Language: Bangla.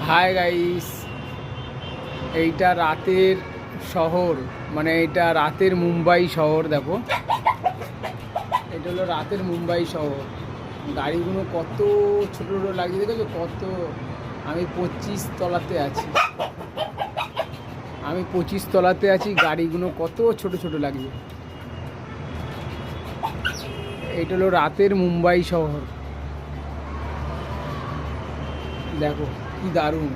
হাই গাইস, এইটা রাতের শহর, মানে এটা রাতের মুম্বাই শহর। দেখো, এটা হলো রাতের মুম্বাই শহর। গাড়িগুলো কত ছোট ছোট লাগছে, দেখেছো কত। আমি 25 তলাতে আছি, আমি 25 তলাতে আছি। গাড়িগুলো কত ছোট ছোট লাগছে। এটা হলো রাতের মুম্বাই শহর। দেখো কি দারুণ।